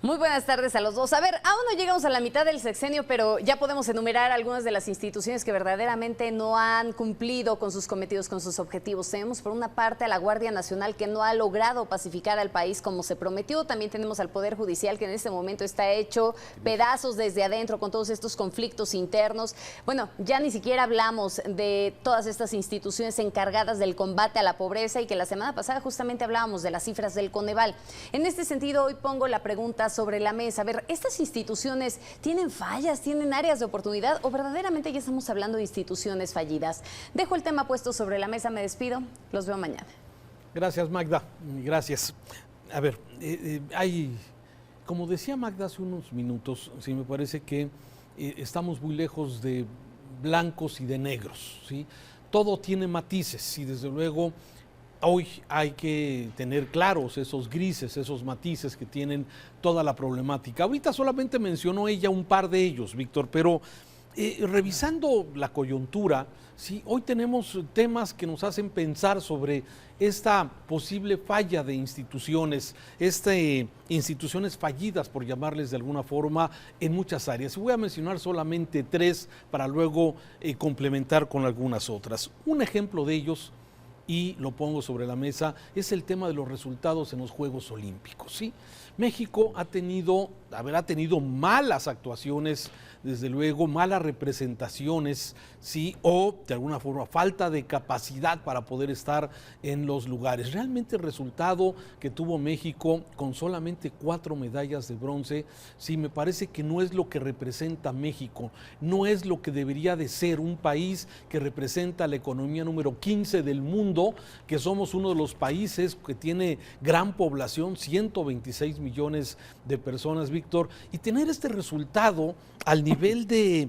Muy buenas tardes a los dos. A ver, aún no llegamos a la mitad del sexenio, pero ya podemos enumerar algunas de las instituciones que verdaderamente no han cumplido con sus cometidos, con sus objetivos. Tenemos por una parte a la Guardia Nacional, que no ha logrado pacificar al país como se prometió. También tenemos al Poder Judicial, que en este momento está hecho pedazos desde adentro con todos estos conflictos internos. Bueno, ya ni siquiera hablamos de todas estas instituciones encargadas del combate a la pobreza, y que la semana pasada justamente hablábamos de las cifras del Coneval. En este sentido, hoy pongo la pregunta sobre la mesa. A ver, ¿estas instituciones tienen fallas, tienen áreas de oportunidad o verdaderamente ya estamos hablando de instituciones fallidas? Dejo el tema puesto sobre la mesa, me despido, los veo mañana. Gracias, Magda, gracias. A ver, como decía Magda hace unos minutos, sí, me parece que estamos muy lejos de blancos y de negros, ¿sí? Todo tiene matices y desde luego hoy hay que tener claros esos grises, esos matices que tienen toda la problemática. Ahorita solamente mencionó ella un par de ellos, Víctor, pero revisando la coyuntura, sí, hoy tenemos temas que nos hacen pensar sobre esta posible falla de instituciones, instituciones fallidas, por llamarles de alguna forma, en muchas áreas. Voy a mencionar solamente tres para luego complementar con algunas otras. Un ejemplo de ellos, y lo pongo sobre la mesa, es el tema de los resultados en los Juegos Olímpicos, ¿sí? México ha tenido malas actuaciones, desde luego, malas representaciones, ¿sí? O de alguna forma falta de capacidad para poder estar en los lugares. Realmente el resultado que tuvo México con solamente 4 medallas de bronce, sí, me parece que no es lo que representa México, no es lo que debería de ser un país que representa la economía número 15 del mundo, que somos uno de los países que tiene gran población, 126 millones de personas, Víctor, y tener este resultado al nivel de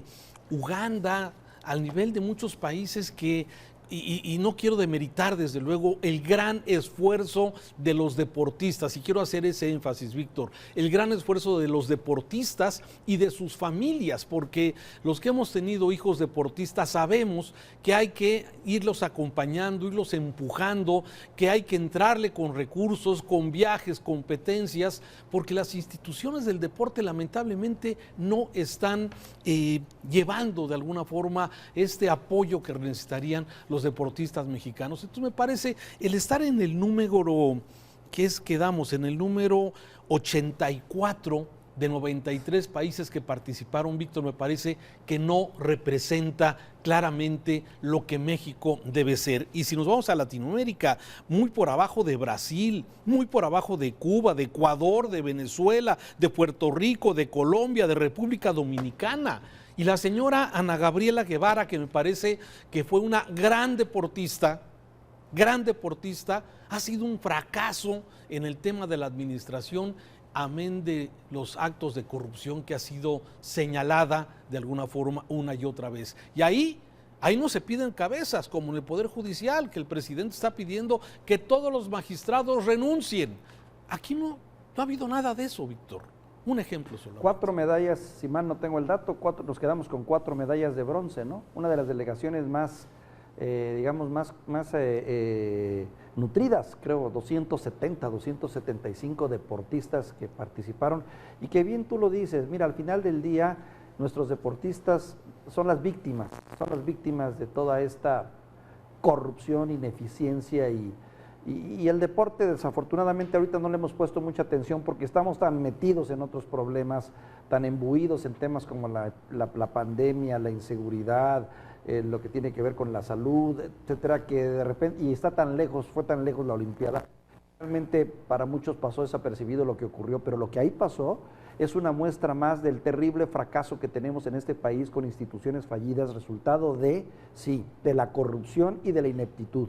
Uganda, al nivel de muchos países que, y no quiero demeritar desde luego el gran esfuerzo de los deportistas, y quiero hacer ese énfasis, Víctor, el gran esfuerzo de los deportistas y de sus familias, porque los que hemos tenido hijos deportistas sabemos que hay que irlos acompañando, irlos empujando, que hay que entrarle con recursos, con viajes, competencias, porque las instituciones del deporte lamentablemente no están llevando de alguna forma este apoyo que necesitarían los deportistas mexicanos. Entonces me parece el estar en el número, quedamos en el número 84 de 93 países que participaron, Víctor, me parece que no representa claramente lo que México debe ser. Y si nos vamos a Latinoamérica, muy por abajo de Brasil, muy por abajo de Cuba, de Ecuador, de Venezuela, de Puerto Rico, de Colombia, de República Dominicana. Y la señora Ana Gabriela Guevara, que me parece que fue una gran deportista, ha sido un fracaso en el tema de la administración, amén de los actos de corrupción que ha sido señalada de alguna forma una y otra vez. Y ahí no se piden cabezas, como en el Poder Judicial, que el presidente está pidiendo que todos los magistrados renuncien. Aquí no ha habido nada de eso, Víctor. Un ejemplo solo. 4 medallas, si mal no tengo el dato, nos quedamos con 4 medallas de bronce, ¿no? Una de las delegaciones más, digamos, más nutridas, creo, 275 deportistas que participaron. Y que bien tú lo dices, mira, al final del día, nuestros deportistas son las víctimas de toda esta corrupción, ineficiencia y el deporte. Desafortunadamente ahorita no le hemos puesto mucha atención porque estamos tan metidos en otros problemas, tan embuidos en temas como la pandemia, la inseguridad, lo que tiene que ver con la salud, etcétera, que de repente, y fue tan lejos la Olimpiada. Realmente para muchos pasó desapercibido lo que ocurrió, pero lo que ahí pasó es una muestra más del terrible fracaso que tenemos en este país con instituciones fallidas, resultado de la corrupción y de la ineptitud.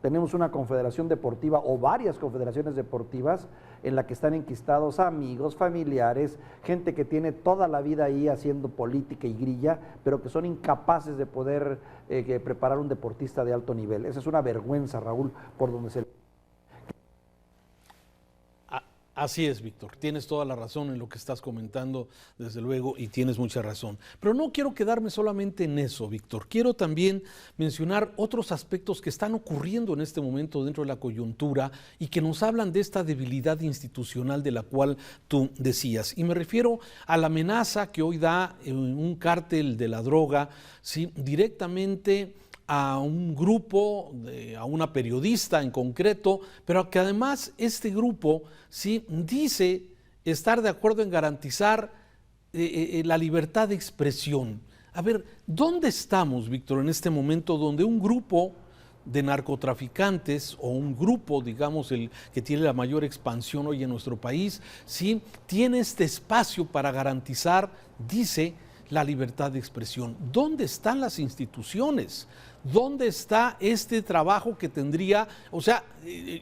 Tenemos una confederación deportiva o varias confederaciones deportivas en la que están enquistados amigos, familiares, gente que tiene toda la vida ahí haciendo política y grilla, pero que son incapaces de poder preparar un deportista de alto nivel. Esa es una vergüenza, Raúl, por donde se... Así es, Víctor, tienes toda la razón en lo que estás comentando, desde luego, y tienes mucha razón. Pero no quiero quedarme solamente en eso, Víctor. Quiero también mencionar otros aspectos que están ocurriendo en este momento dentro de la coyuntura y que nos hablan de esta debilidad institucional de la cual tú decías. Y me refiero a la amenaza que hoy da un cártel de la droga, ¿sí?, directamente a un grupo, a una periodista en concreto, pero que además este grupo sí dice estar de acuerdo en garantizar la libertad de expresión. A ver, ¿dónde estamos, Víctor, en este momento donde un grupo de narcotraficantes o un grupo, digamos, el que tiene la mayor expansión hoy en nuestro país, sí tiene este espacio para garantizar, dice, la libertad de expresión? ¿Dónde están las instituciones? ¿Dónde está este trabajo que tendría? O sea,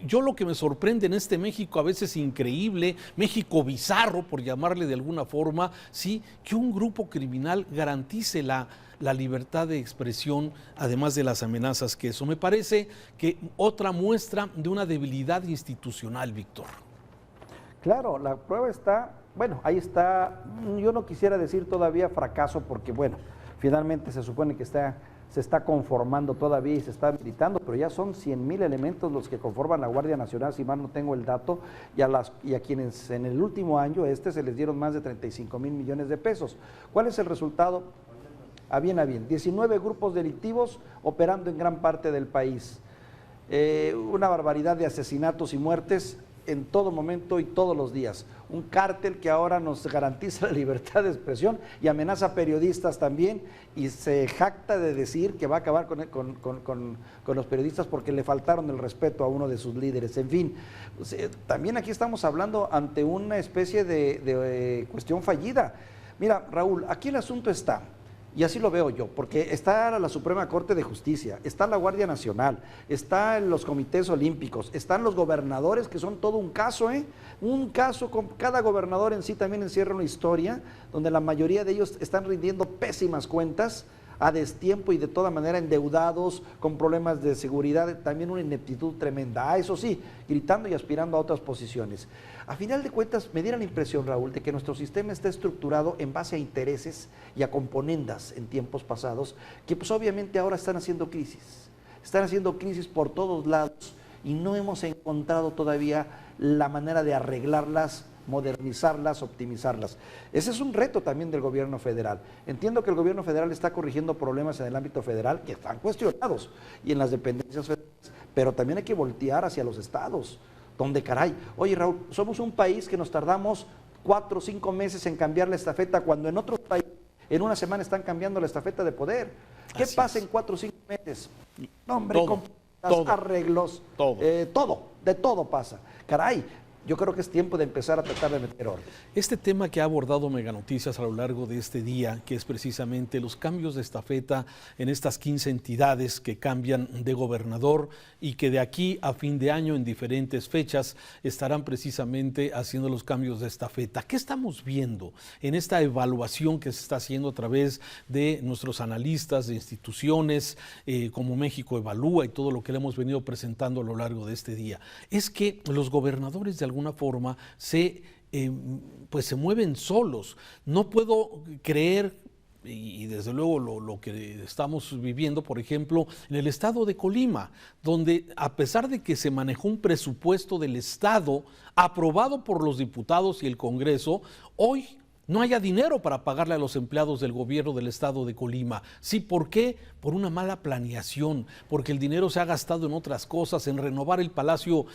yo lo que me sorprende en este México a veces increíble, México bizarro, por llamarle de alguna forma, sí, que un grupo criminal garantice la libertad de expresión, además de las amenazas que eso. Me parece que otra muestra de una debilidad institucional, Víctor. Claro, la prueba está, bueno, ahí está, yo no quisiera decir todavía fracaso porque, bueno, finalmente se supone que se está conformando todavía y se está habilitando, pero ya son 100,000 elementos los que conforman la Guardia Nacional, si mal no tengo el dato, y a quienes en el último año se les dieron más de 35,000 millones de pesos. ¿Cuál es el resultado? A bien, 19 grupos delictivos operando en gran parte del país. Una barbaridad de asesinatos y muertes en todo momento y todos los días. Un cártel que ahora nos garantiza la libertad de expresión y amenaza a periodistas también, y se jacta de decir que va a acabar con los periodistas porque le faltaron el respeto a uno de sus líderes. En fin, también aquí estamos hablando ante una especie de cuestión fallida. Mira, Raúl, aquí el asunto está, y así lo veo yo, porque está la Suprema Corte de Justicia, está la Guardia Nacional, están los comités olímpicos, están los gobernadores, que son todo un caso, un caso, con cada gobernador en sí también encierra una historia, donde la mayoría de ellos están rindiendo pésimas cuentas, a destiempo y de toda manera endeudados, con problemas de seguridad, también una ineptitud tremenda. Eso sí, gritando y aspirando a otras posiciones. A final de cuentas, me diera la impresión, Raúl, de que nuestro sistema está estructurado en base a intereses y a componendas en tiempos pasados, que pues obviamente ahora están haciendo crisis. Están haciendo crisis por todos lados y no hemos encontrado todavía la manera de arreglarlas, modernizarlas, optimizarlas. Ese es un reto también del gobierno federal. Entiendo que el gobierno federal está corrigiendo problemas en el ámbito federal que están cuestionados y en las dependencias federales, pero también hay que voltear hacia los estados, donde caray, oye Raúl, somos un país que nos tardamos 4 o 5 meses en cambiar la estafeta, cuando en otros países en una semana están cambiando la estafeta de poder. ¿Qué pasa en 4 o 5 meses? No, hombre, todo, arreglos, todo, de todo pasa. Caray, yo creo que es tiempo de empezar a tratar de meter orden. Este tema que ha abordado Mega Noticias a lo largo de este día, que es precisamente los cambios de estafeta en estas 15 entidades que cambian de gobernador y que de aquí a fin de año en diferentes fechas estarán precisamente haciendo los cambios de estafeta. ¿Qué estamos viendo en esta evaluación que se está haciendo a través de nuestros analistas de instituciones como México Evalúa y todo lo que le hemos venido presentando a lo largo de este día? Es que los gobernadores de alguna forma se mueven solos. No puedo creer, y desde luego lo que estamos viviendo, por ejemplo, en el estado de Colima, donde a pesar de que se manejó un presupuesto del estado aprobado por los diputados y el Congreso, hoy no haya dinero para pagarle a los empleados del gobierno del estado de Colima. Sí, ¿por qué? Por una mala planeación, porque el dinero se ha gastado en otras cosas, en renovar el palacio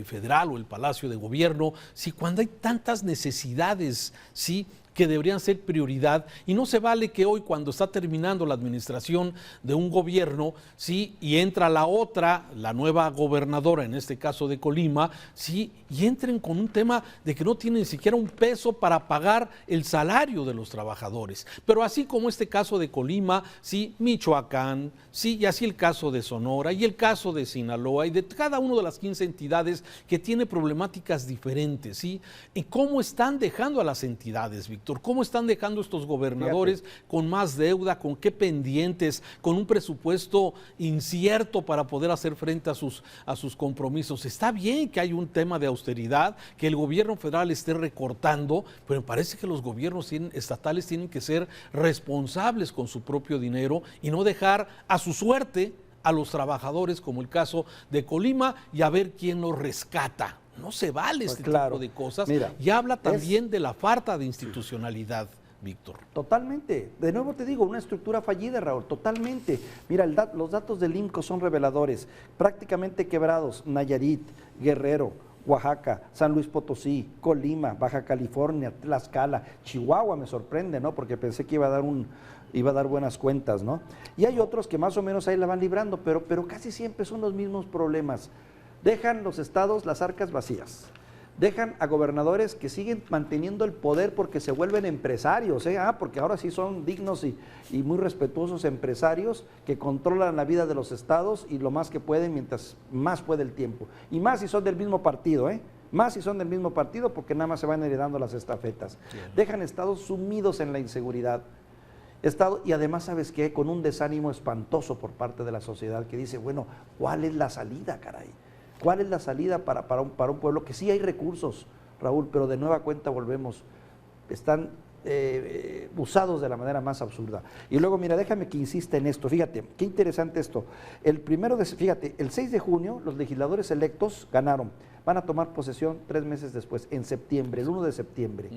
federal o el Palacio de Gobierno, sí, cuando hay tantas necesidades, sí, que deberían ser prioridad, y no se vale que hoy, cuando está terminando la administración de un gobierno, sí, y entra la otra, la nueva gobernadora, en este caso de Colima, sí, y entren con un tema de que no tienen ni siquiera un peso para pagar el salario de los trabajadores. Pero así como este caso de Colima, sí, Michoacán, sí, y así el caso de Sonora y el caso de Sinaloa y de cada una de las 15 entidades que tiene problemáticas diferentes, sí, y cómo están dejando a las entidades, Víctor. Víctor. ¿Cómo están dejando estos gobernadores con más deuda, con qué pendientes, con un presupuesto incierto para poder hacer frente a sus compromisos? Está bien que hay un tema de austeridad, que el gobierno federal esté recortando, pero me parece que los gobiernos estatales tienen que ser responsables con su propio dinero y no dejar a su suerte a los trabajadores, como el caso de Colima, y a ver quién los rescata. No se vale este tipo de cosas. Mira, y habla también de la falta de institucionalidad, Víctor. Totalmente. De nuevo te digo, una estructura fallida, Raúl, totalmente. Mira, los datos del INCO son reveladores. Prácticamente quebrados: Nayarit, Guerrero, Oaxaca, San Luis Potosí, Colima, Baja California, Tlaxcala, Chihuahua. Me sorprende, ¿no? Porque pensé que iba a dar buenas cuentas, ¿no? Y hay otros que más o menos ahí la van librando, pero casi siempre son los mismos problemas. Dejan los estados las arcas vacías, dejan a gobernadores que siguen manteniendo el poder porque se vuelven empresarios, porque ahora sí son dignos y muy respetuosos empresarios que controlan la vida de los estados y lo más que pueden mientras más puede el tiempo. Y más si son del mismo partido, más si son del mismo partido, porque nada más se van heredando las estafetas. Bien. Dejan estados sumidos en la inseguridad. Y además, ¿sabes qué? Con un desánimo espantoso por parte de la sociedad que dice, bueno, ¿cuál es la salida, caray? ¿Cuál es la salida para un pueblo que sí hay recursos, Raúl, pero de nueva cuenta volvemos, están usados de la manera más absurda? Y luego, mira, déjame que insista en esto, fíjate, qué interesante esto. Fíjate, el 6 de junio los legisladores electos ganaron, van a tomar posesión 3 meses después, en septiembre, el 1 de septiembre.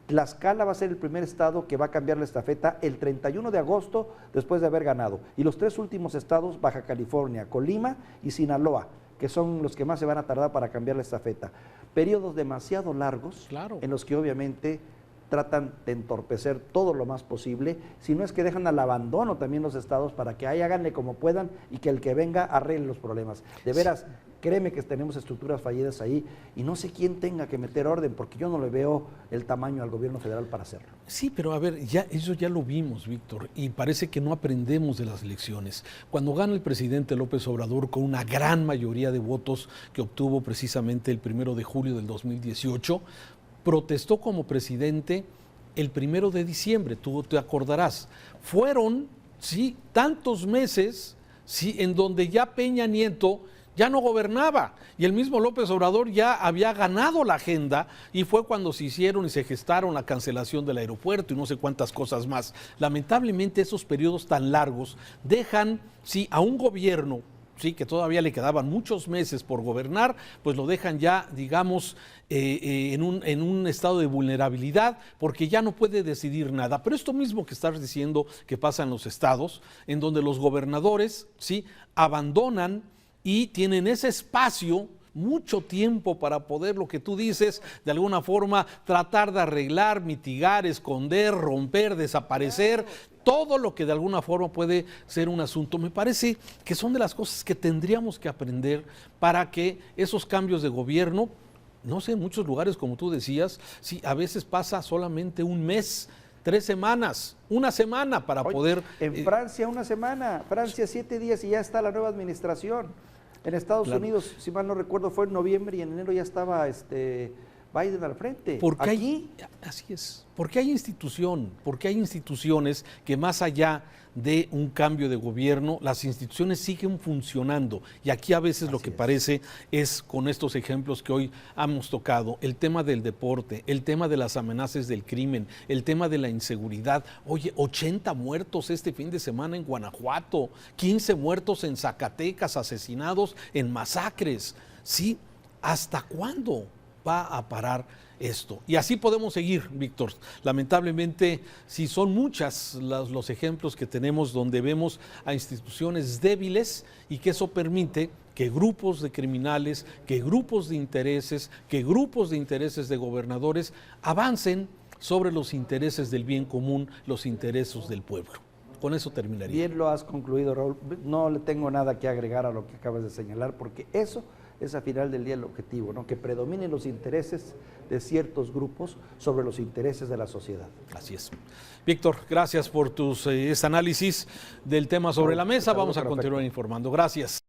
Tlaxcala va a ser el primer estado que va a cambiar la estafeta el 31 de agosto después de haber ganado. Y los 3 últimos estados, Baja California, Colima y Sinaloa, que son los que más se van a tardar para cambiar la estafeta. Periodos demasiado largos, claro, en los que obviamente tratan de entorpecer todo lo más posible, si no es que dejan al abandono también los estados para que ahí háganle como puedan y que el que venga arregle los problemas. De veras, créeme que tenemos estructuras fallidas ahí y no sé quién tenga que meter orden, porque yo no le veo el tamaño al gobierno federal para hacerlo. Sí, pero a ver, eso ya lo vimos, Víctor, y parece que no aprendemos de las elecciones. Cuando gana el presidente López Obrador con una gran mayoría de votos que obtuvo precisamente el 1 de julio del 2018, protestó como presidente el 1 de diciembre, tú te acordarás. Fueron, sí, tantos meses, sí, en donde ya Peña Nieto ya no gobernaba y el mismo López Obrador ya había ganado la agenda y fue cuando se hicieron y se gestaron la cancelación del aeropuerto y no sé cuántas cosas más. Lamentablemente esos periodos tan largos dejan, sí, a un gobierno, sí, que todavía le quedaban muchos meses por gobernar, pues lo dejan ya, digamos, en un estado de vulnerabilidad, porque ya no puede decidir nada. Pero esto mismo que estás diciendo que pasa en los estados, en donde los gobernadores, sí, abandonan y tienen ese espacio, mucho tiempo para poder, lo que tú dices, de alguna forma tratar de arreglar, mitigar, esconder, romper, desaparecer, todo lo que de alguna forma puede ser un asunto. Me parece que son de las cosas que tendríamos que aprender para que esos cambios de gobierno, no sé, en muchos lugares, como tú decías, sí, a veces pasa solamente un mes, 3 semanas, una semana para poder... En Francia una semana, Francia 7 días y ya está la nueva administración. En Estados Unidos, si mal no recuerdo, fue en noviembre y en enero ya estaba Biden al frente. Porque así es, porque hay instituciones que más allá de un cambio de gobierno, las instituciones siguen funcionando. Y aquí a veces lo que parece es, con estos ejemplos que hoy hemos tocado, el tema del deporte, el tema de las amenazas del crimen, el tema de la inseguridad. Oye, 80 muertos este fin de semana en Guanajuato, 15 muertos en Zacatecas, asesinados en masacres. Sí, ¿hasta cuándo va a parar esto? Y así podemos seguir, Víctor. Lamentablemente, sí, son muchas los ejemplos que tenemos donde vemos a instituciones débiles y que eso permite que grupos de criminales, que grupos de intereses de gobernadores avancen sobre los intereses del bien común, los intereses del pueblo. Con eso terminaría. Bien lo has concluido, Raúl. No le tengo nada que agregar a lo que acabas de señalar, porque eso es al final del día el objetivo, ¿no? Que predominen los intereses de ciertos grupos sobre los intereses de la sociedad. Así es. Víctor, gracias por tus análisis del tema sobre la mesa. Vamos a continuar informando. Gracias.